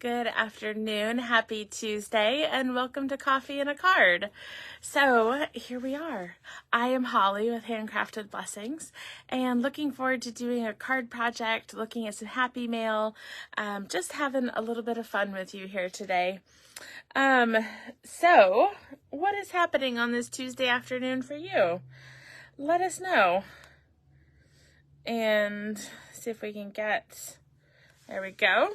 Good afternoon, happy Tuesday, and welcome to Coffee and a Card. So here we are. I am Holly with Handcrafted Blessings, and looking forward to doing a card project, looking at some happy mail, just having a little bit of fun with you here today. So what is happening on this Tuesday afternoon for you? Let us know. And see if we can get, there we go.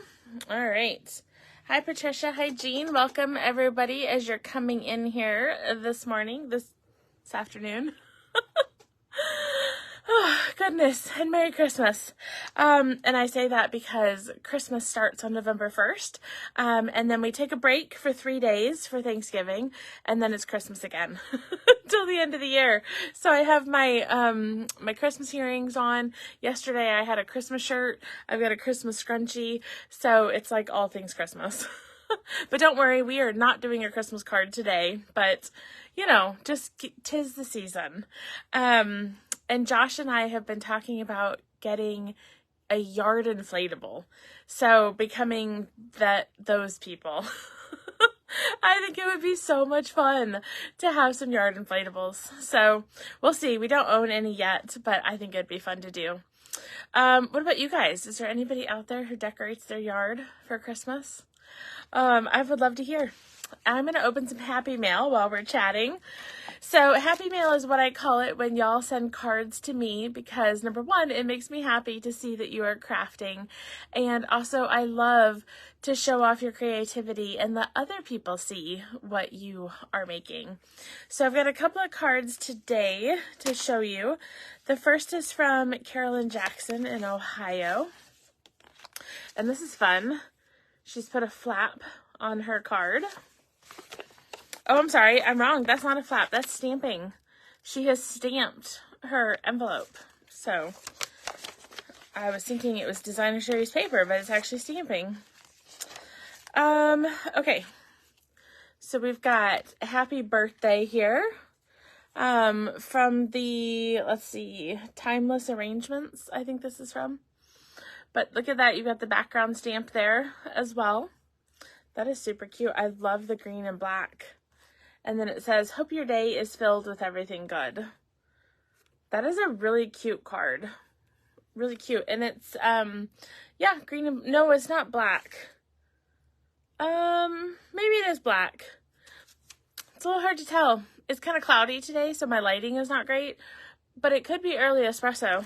All right. Hi, Patricia. Hi, Jean. Welcome, everybody, as you're coming in here this afternoon. Oh, goodness, and Merry Christmas. And I say that because Christmas starts on November 1st, and then we take a break for 3 days for Thanksgiving, and then it's Christmas again until the end of the year. So I have my my Christmas earrings on. Yesterday I had a Christmas shirt. I've got a Christmas scrunchie, so it's like all things Christmas. But don't worry, we are not doing a Christmas card today, but you know, just 'tis the season. And Josh and I have been talking about getting a yard inflatable. So becoming those people. I think it would be so much fun to have some yard inflatables. So we'll see. We don't own any yet, but I think it'd be fun to do. What about you guys? Is there anybody out there who decorates their yard for Christmas? I would love to hear. I'm going to open some happy mail while we're chatting. So happy mail is what I call it when y'all send cards to me because, number one, it makes me happy to see that you are crafting. And also I love to show off your creativity and let other people see what you are making. So I've got a couple of cards today to show you. The first is from Carolyn Jackson in Ohio. And this is fun. She's put a flap on her card. Oh, I'm sorry. I'm wrong. That's not a flap. That's stamping. She has stamped her envelope. So I was thinking it was designer series paper, but it's actually stamping. Okay. So we've got a happy birthday here. From the, let's see, Timeless Arrangements, I think this is from. But look at that. You've got the background stamp there as well. That is super cute. I love the green and black. And then it says, hope your day is filled with everything good. That is a really cute card. Really cute. And it's, yeah, green and, no, it's not black. Maybe it is black. It's a little hard to tell. It's kind of cloudy today, so my lighting is not great. But it could be early espresso.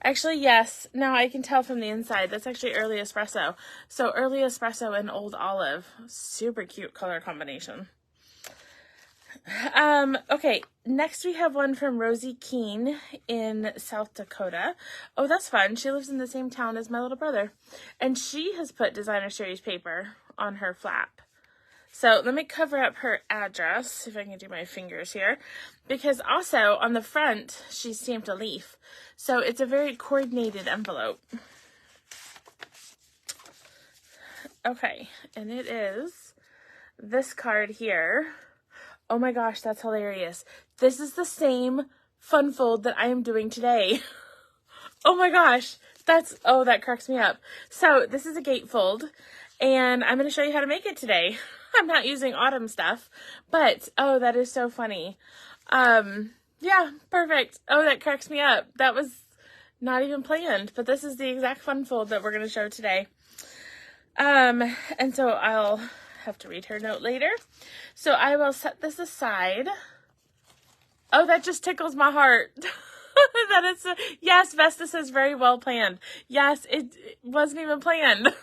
Actually, yes. Now I can tell from the inside. That's actually early espresso. So early espresso and old olive. Super cute color combination. Okay, next we have one from Rosie Keene in South Dakota. Oh, that's fun. She lives in the same town as my little brother. And she has put designer series paper on her flap. So let me cover up her address, if I can do my fingers here, because also on the front, she stamped a leaf. So it's a very coordinated envelope. Okay, and it is this card here. Oh my gosh, that's hilarious. This is the same fun fold that I am doing today. Oh my gosh, that cracks me up. So this is a gatefold, and I'm going to show you how to make it today. I'm not using autumn stuff, but oh, that is so funny. Yeah, perfect. Oh, that cracks me up. That was not even planned, but this is the exact fun fold that we're going to show today. And so I'll have to read her note later. So I will set this aside. Oh, that just tickles my heart. That is, yes, Vesta says very well planned. Yes, it wasn't even planned.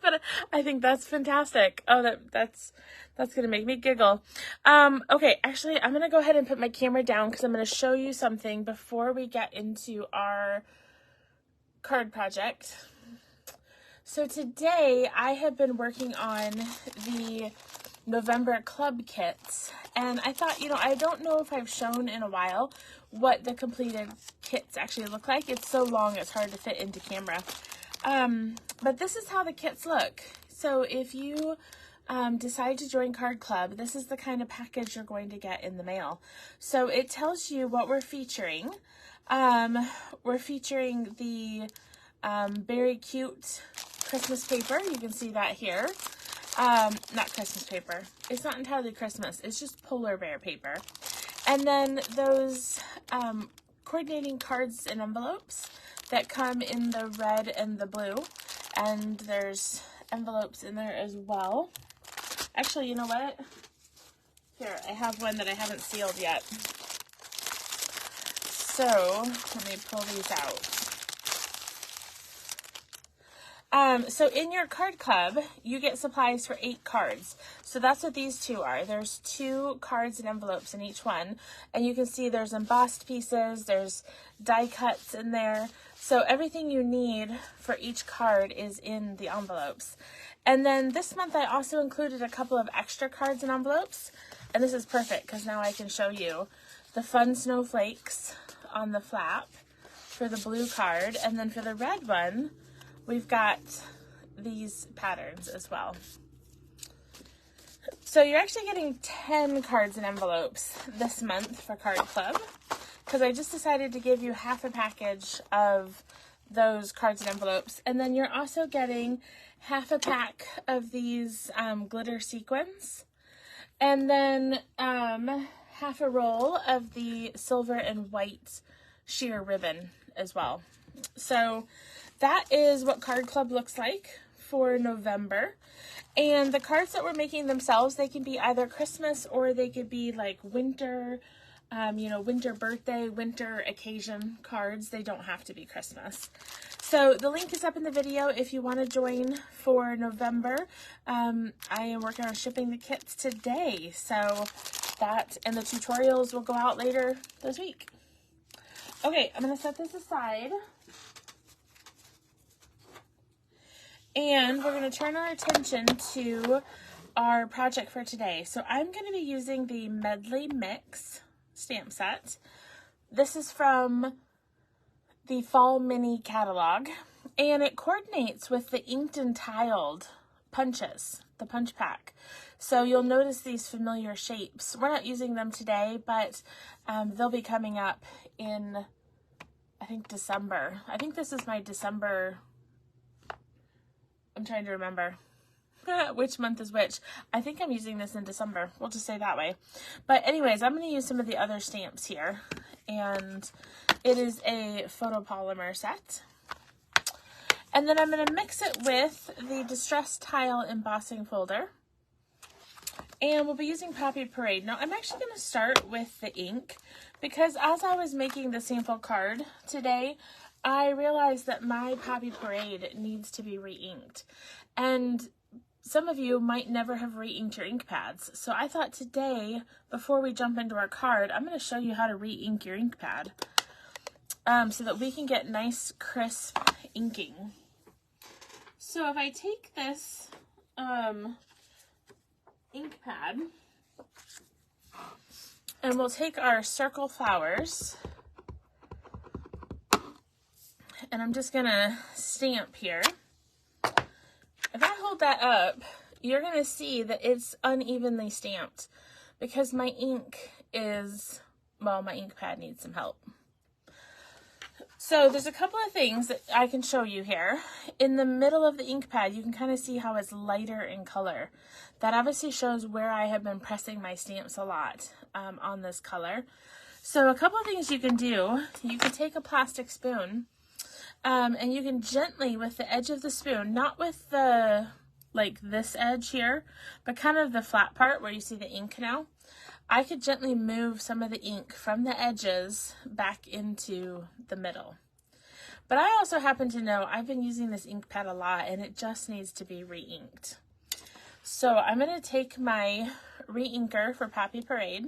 But I think that's fantastic. Oh, that's going to make me giggle. Okay, actually, I'm going to go ahead and put my camera down because I'm going to show you something before we get into our card project. So today I have been working on the November club kits, and I thought, you know, I don't know if I've shown in a while what the completed kits actually look like. It's so long, it's hard to fit into camera. But this is how the kits look. So if you decide to join Card Club, this is the kind of package you're going to get in the mail. So it tells you what we're featuring. We're featuring the very cute Christmas paper. You can see that here. Not Christmas paper. It's not entirely Christmas. It's just polar bear paper. And then those coordinating cards and envelopes that come in the red and the blue. And there's envelopes in there as well. Actually, you know what? Here, I have one that I haven't sealed yet. So, let me pull these out. So in your card club, you get supplies for 8 cards. So that's what these two are. There's 2 cards and envelopes in each one. And you can see there's embossed pieces, there's die cuts in there. So everything you need for each card is in the envelopes. And then this month I also included a couple of extra cards and envelopes. And this is perfect because now I can show you the fun snowflakes on the flap for the blue card. And then for the red one, we've got these patterns as well. So you're actually getting 10 cards and envelopes this month for Card Club because I just decided to give you half a package of those cards and envelopes. And then you're also getting half a pack of these glitter sequins. And then half a roll of the silver and white sheer ribbon as well. So that is what Card Club looks like for November. And the cards that we're making themselves, they can be either Christmas or they could be like winter, winter birthday, winter occasion cards. They don't have to be Christmas. So the link is up in the video if you want to join for November. I am working on shipping the kits today. So that and the tutorials will go out later this week. Okay, I'm going to set this aside. And we're going to turn our attention to our project for today. So I'm going to be using the Medley Mix stamp set. This is from the Fall Mini catalog. And it coordinates with the inked and tiled punches, the punch pack. So you'll notice these familiar shapes. We're not using them today, but they'll be coming up in, I think, December. I think this is my December... I'm trying to remember which month is which. I think I'm using this in December. We'll just say that way. But anyways, I'm going to use some of the other stamps here. And it is a photopolymer set. And then I'm going to mix it with the Distress Tile embossing folder. And we'll be using Poppy Parade. Now, I'm actually going to start with the ink because as I was making the sample card today, I realized that my Poppy Parade needs to be re-inked. And some of you might never have re-inked your ink pads. So I thought today, before we jump into our card, I'm going to show you how to re-ink your ink pad so that we can get nice, crisp inking. So if I take this ink pad, and we'll take our circle flowers, and I'm just going to stamp here. If I hold that up, you're going to see that it's unevenly stamped because my ink is, well, my ink pad needs some help. So there's a couple of things that I can show you here. In the middle of the ink pad, you can kind of see how it's lighter in color. That obviously shows where I have been pressing my stamps a lot on this color. So a couple of things you can do. You can take a plastic spoon and you can gently, with the edge of the spoon, not with the, like this edge here, but kind of the flat part where you see the ink now, I could gently move some of the ink from the edges back into the middle. But I also happen to know I've been using this ink pad a lot and it just needs to be re-inked. So I'm going to take my re-inker for Poppy Parade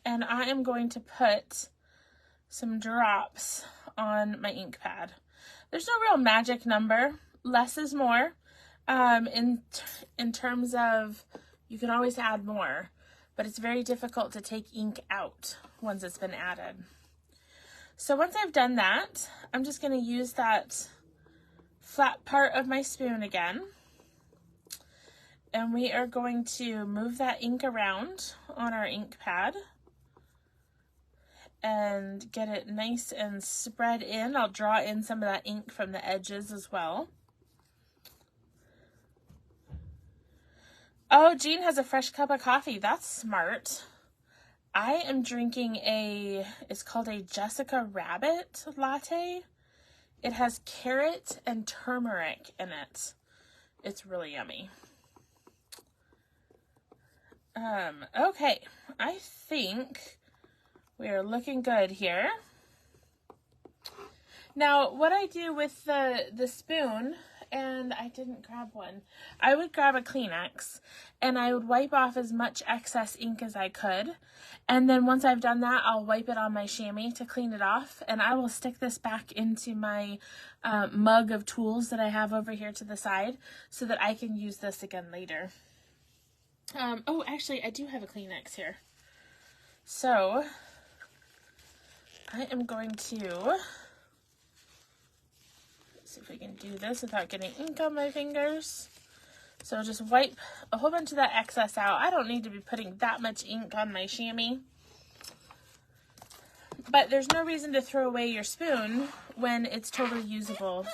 and I am going to put some drops on my ink pad. There's no real magic number. Less is more. In terms of, you can always add more, but it's very difficult to take ink out once it's been added. So once I've done that, I'm just going to use that flat part of my spoon again. And we are going to move that ink around on our ink pad. and get it nice and spread in. I'll draw in some of that ink from the edges as well. Oh, Jean has a fresh cup of coffee. That's smart. I am drinking it's called a Jessica Rabbit latte. It has carrot and turmeric in it. It's really yummy. Okay, I think we are looking good here. Now, what I do with the spoon, and I didn't grab one, I would grab a Kleenex and I would wipe off as much excess ink as I could. And then once I've done that, I'll wipe it on my chamois to clean it off. And I will stick this back into my mug of tools that I have over here to the side so that I can use this again later. Oh, actually, I do have a Kleenex here. So, I am going to see if we can do this without getting ink on my fingers. So just wipe a whole bunch of that excess out. I don't need to be putting that much ink on my chamois. But there's no reason to throw away your spoon when it's totally usable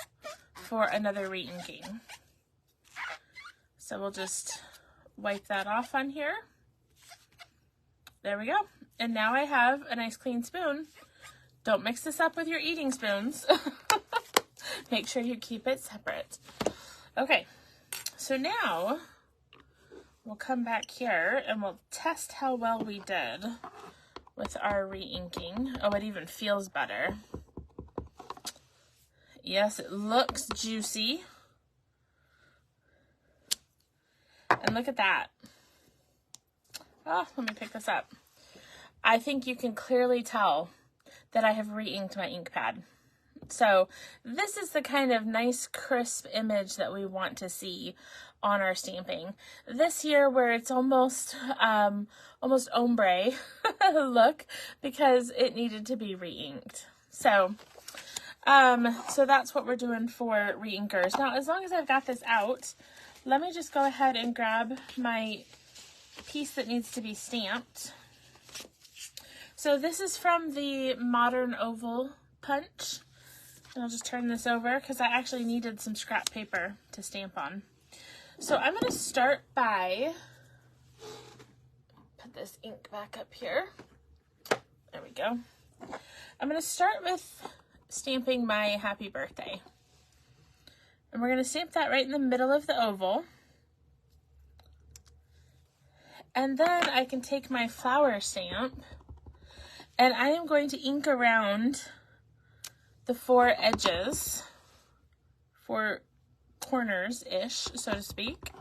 for another re-inking. So we'll just wipe that off on here. There we go. And now I have a nice clean spoon. Don't mix this up with your eating spoons. Make sure you keep it separate. Okay, so now we'll come back here and we'll test how well we did with our re-inking. Oh, it even feels better. Yes, it looks juicy. And look at that. Oh, let me pick this up. I think you can clearly tell that I have re-inked my ink pad. So this is the kind of nice crisp image that we want to see on our stamping. This here where it's almost ombre look because it needed to be re-inked. So that's what we're doing for re-inkers. Now, as long as I've got this out, let me just go ahead and grab my piece that needs to be stamped. So this is from the Modern Oval Punch. And I'll just turn this over because I actually needed some scrap paper to stamp on. So I'm going to start by, put this ink back up here. There we go. I'm going to start with stamping my happy birthday. And we're going to stamp that right in the middle of the oval. And then I can take my flower stamp and I am going to ink around the four edges, four corners-ish, so to speak.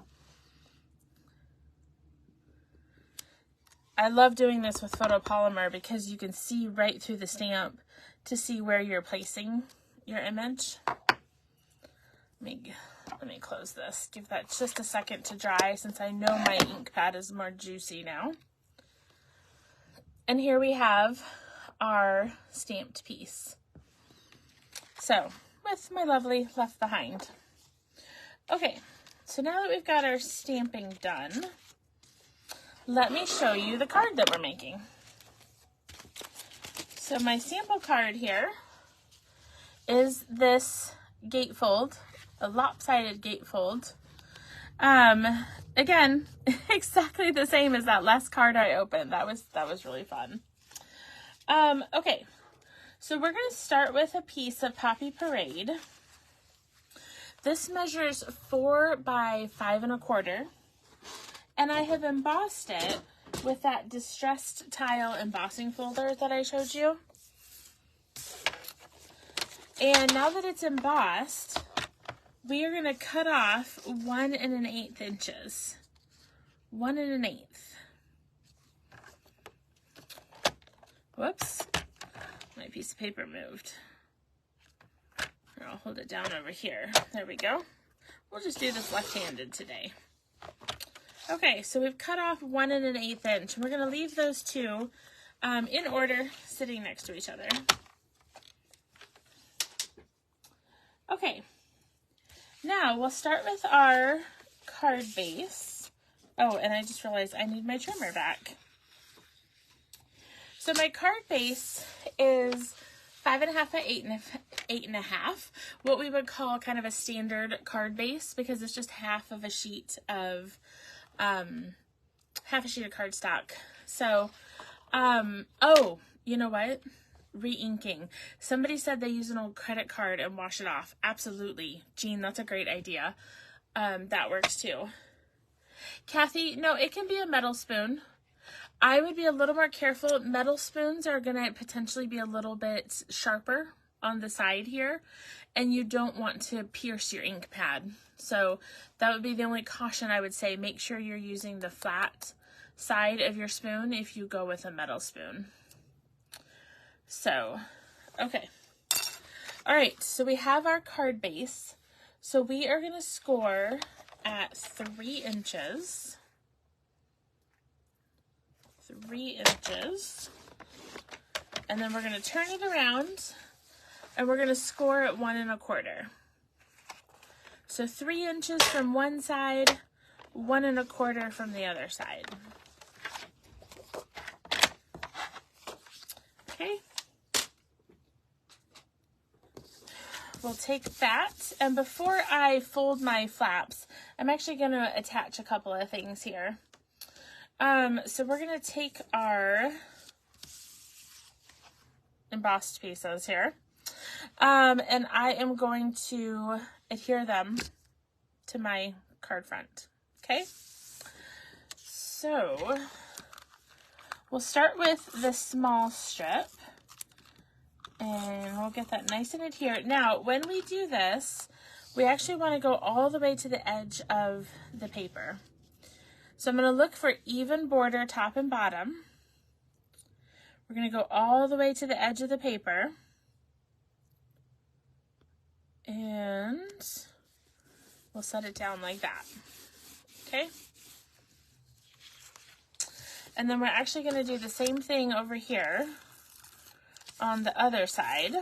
I love doing this with photopolymer because you can see right through the stamp to see where you're placing your image. Let me close this. Give that just a second to dry since I know my ink pad is more juicy now. And here we have our stamped piece. So, with my lovely left behind. Okay, so now that we've got our stamping done, let me show you the card that we're making. So my sample card here is this gatefold, a lopsided gatefold. Again, exactly the same as that last card I opened. That was really fun. Okay, so we're going to start with a piece of Poppy Parade. This measures 4 by 5 1/4, and I have embossed it with that distressed tile embossing folder that I showed you. And now that it's embossed, we are going to cut off 1 1/8 inches. 1 1/8. Whoops. My piece of paper moved. Here, I'll hold it down over here. There we go. We'll just do this left-handed today. Okay, so we've cut off 1 1/8 inch. We're going to leave those two in order, sitting next to each other. Okay, now we'll start with our card base. Oh, and I just realized I need my trimmer back. So my card base is 5.5 by 8.5, what we would call kind of a standard card base, because it's just half a sheet of cardstock. So, oh, you know what? Re-inking. Somebody said they use an old credit card and wash it off. Absolutely. Jean, that's a great idea. That works too. Kathy, no, it can be a metal spoon. I would be a little more careful. Metal spoons are going to potentially be a little bit sharper on the side here, and you don't want to pierce your ink pad. So that would be the only caution I would say. Make sure you're using the flat side of your spoon if you go with a metal spoon. So, okay. All right, so we have our card base. So we are going to score at 3 inches. 3 inches, and then we're going to turn it around and we're going to score at 1 1/4. So 3 inches from one side, 1 1/4 from the other side. Okay. We'll take that, and before I fold my flaps, I'm actually going to attach a couple of things here. So we're going to take our embossed pieces here, and I am going to adhere them to my card front. Okay, so we'll start with the small strip, and we'll get that nice and adhered. Now, when we do this, we actually want to go all the way to the edge of the paper. So I'm going to look for even border top and bottom. We're going to go all the way to the edge of the paper. And we'll set it down like that. Okay? And then we're actually going to do the same thing over here on the other side.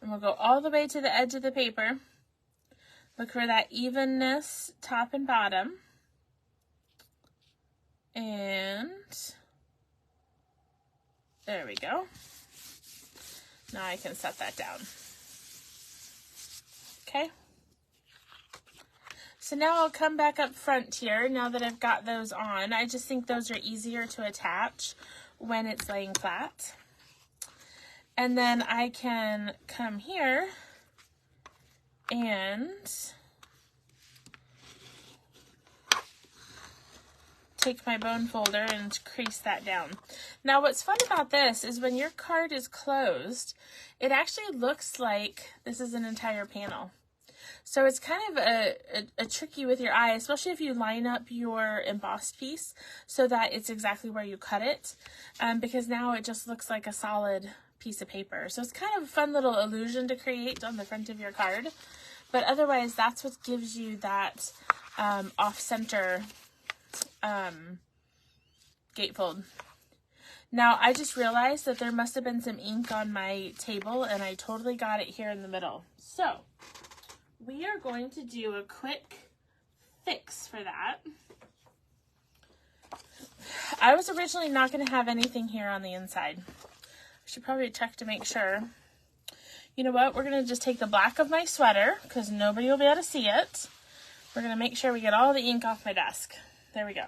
And we'll go all the way to the edge of the paper. Look for that evenness, top and bottom. And there we go. Now I can set that down. Okay. So now I'll come back up front here, now that I've got those on. I just think those are easier to attach when it's laying flat. And then I can come here and take my bone folder and crease that down. Now what's fun about this is when your card is closed, it actually looks like this is an entire panel. So it's kind of a tricky with your eye, especially if you line up your embossed piece so that it's exactly where you cut it, because now it just looks like a solid piece of paper. So it's kind of a fun little illusion to create on the front of your card, but otherwise that's what gives you that off-center gatefold. Now I just realized that there must have been some ink on my table and I totally got it here in the middle. So we are going to do a quick fix for that. I was originally not going to have anything here on the inside. I should probably check to make sure. You know what? We're going to just take the black of my sweater because nobody will be able to see it. We're going to make sure we get all the ink off my desk. There we go.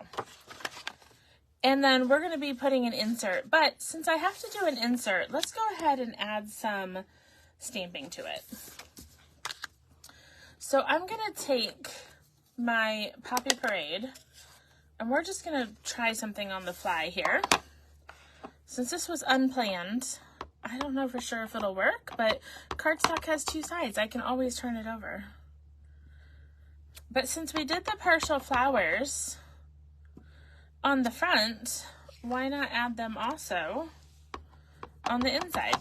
And then we're going to be putting an insert. But since I have to do an insert, let's go ahead and add some stamping to it. So I'm going to take my Poppy Parade, and we're just going to try something on the fly here. Since this was unplanned, I don't know for sure if it'll work, but cardstock has two sides. I can always turn it over. But since we did the partial flowers on the front, why not add them also on the inside?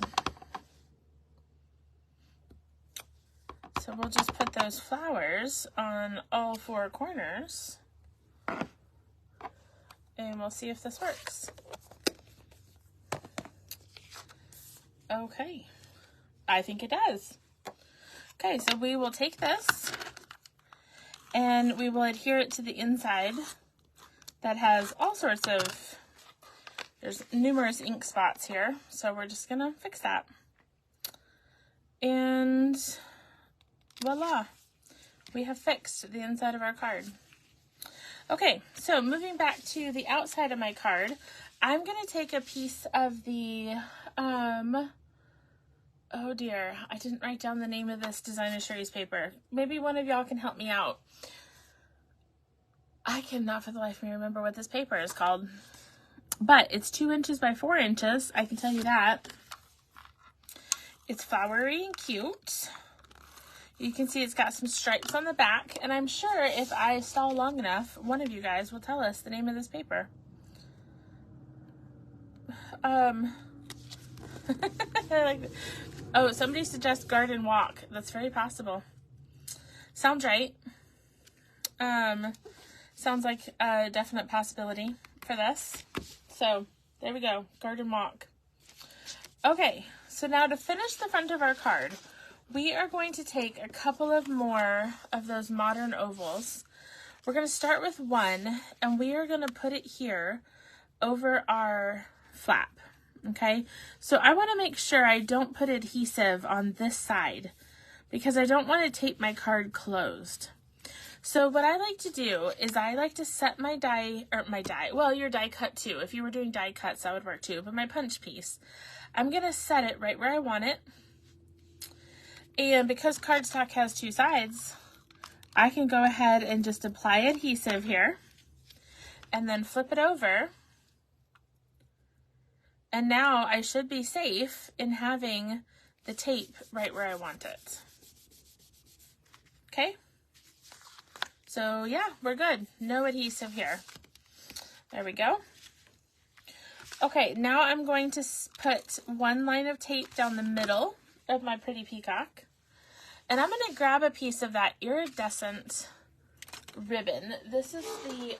So we'll just put those flowers on all four corners and we'll see if this works. Okay, I think it does. Okay, so we will take this and we will adhere it to the inside that has all sorts of, there's numerous ink spots here, so we're just gonna fix that. And voila, we have fixed the inside of our card. Okay, so moving back to the outside of my card, I'm gonna take a piece of the, oh dear, I didn't write down the name of this Designer Series paper. Maybe one of y'all can help me out. I cannot for the life of me remember what this paper is called, but it's 2 inches by 4 inches, I can tell you that. It's flowery and cute. You can see it's got some stripes on the back, and I'm sure if I stall long enough, one of you guys will tell us the name of this paper. Oh, somebody suggests Garden Walk. That's very possible. Sounds right. Sounds like a definite possibility for this. So there we go, Garden Walk. Okay, so now to finish the front of our card, we are going to take a couple of more of those modern ovals. We're going to start with one, and we are going to put it here over our flap. Okay, so I want to make sure I don't put adhesive on this side because I don't want to tape my card closed. So what I like to do is I like to set my die, well, your die cut too. If you were doing die cuts, that would work too, but my punch piece, I'm going to set it right where I want it. And because cardstock has 2 sides, I can go ahead and just apply adhesive here and then flip it over. And now I should be safe in having the tape right where I want it. Okay? So yeah, we're good. No adhesive here. There we go. Okay, now I'm going to put one line of tape down the middle of my pretty peacock. And I'm going to grab a piece of that iridescent ribbon. This is the,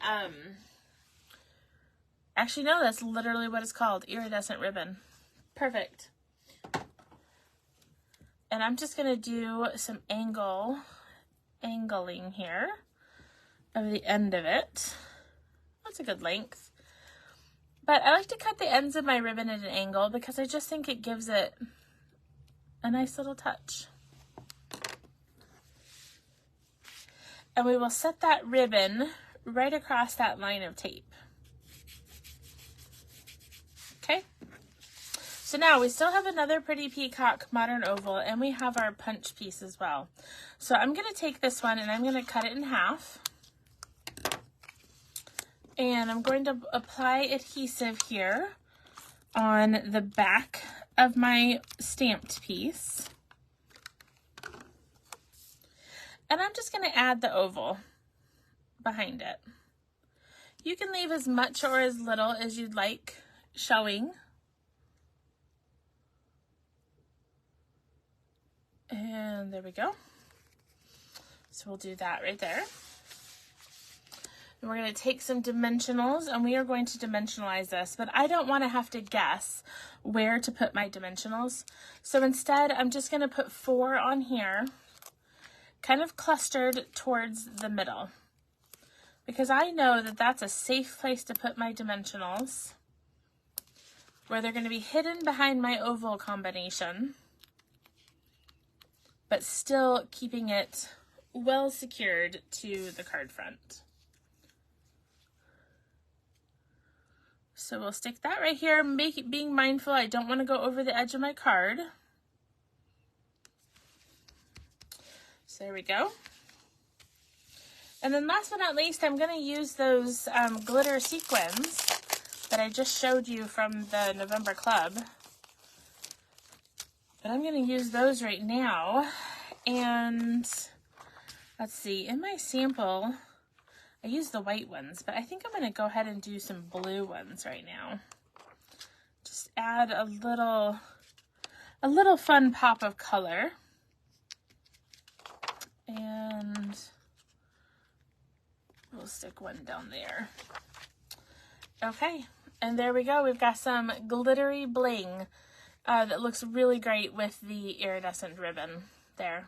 actually no, that's literally what it's called, iridescent ribbon. Perfect. And I'm just going to do some angling here of the end of it. That's a good length. But I like to cut the ends of my ribbon at an angle because I just think it gives it a nice little touch. And we will set that ribbon right across that line of tape. Okay. So now we still have another pretty peacock modern oval, and we have our punch piece as well. So I'm going to take this one and I'm going to cut it in half. And I'm going to apply adhesive here on the back of my stamped piece. And I'm just going to add the oval behind it. You can leave as much or as little as you'd like showing. And there we go. So we'll do that right there. And we're going to take some dimensionals and we are going to dimensionalize this, but I don't want to have to guess where to put my dimensionals. So instead, I'm just going to put 4 on here, kind of clustered towards the middle, because I know that that's a safe place to put my dimensionals, where they're going to be hidden behind my oval combination, but still keeping it well secured to the card front. So we'll stick that right here, being mindful I don't want to go over the edge of my card. So there we go. And then last but not least, I'm going to use those glitter sequins that I just showed you from the November Club. But I'm going to use those right now. And let's see, in my sample, I used the white ones, but I think I'm going to go ahead and do some blue ones right now. Just add a little fun pop of color. And we'll stick one down there. Okay, and there we go. We've got some glittery bling that looks really great with the iridescent ribbon there.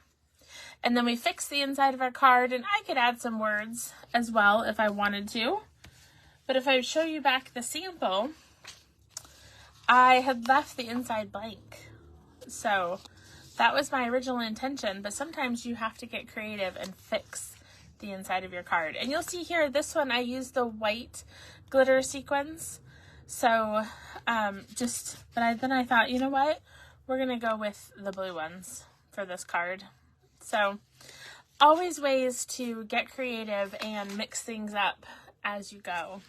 And then we fix the inside of our card, and I could add some words as well if I wanted to. But if I show you back the sample, I had left the inside blank. So that was my original intention, but sometimes you have to get creative and fix the inside of your card. And you'll see here, this one I used the white glitter sequins. So then I thought, you know what? We're gonna go with the blue ones for this card. So always ways to get creative and mix things up as you go.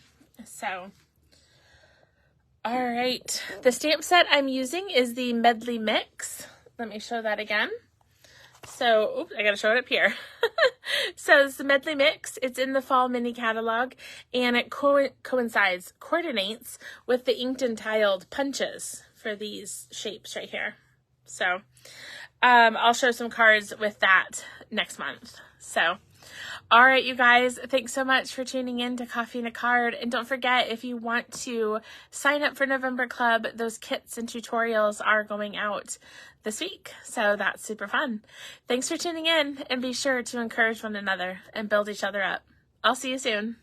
So, all right. The stamp set I'm using is the Medley Mix. Let me show that again. So, oops, I gotta show it up here. So it's the Medley Mix. It's in the fall mini catalog, and it coordinates with the inked and tiled punches for these shapes right here. So I'll show some cards with that next month. So, all right, you guys, thanks so much for tuning in to Coffee and a Card. And don't forget, if you want to sign up for November Club, those kits and tutorials are going out this week. So that's super fun. Thanks for tuning in, and be sure to encourage one another and build each other up. I'll see you soon.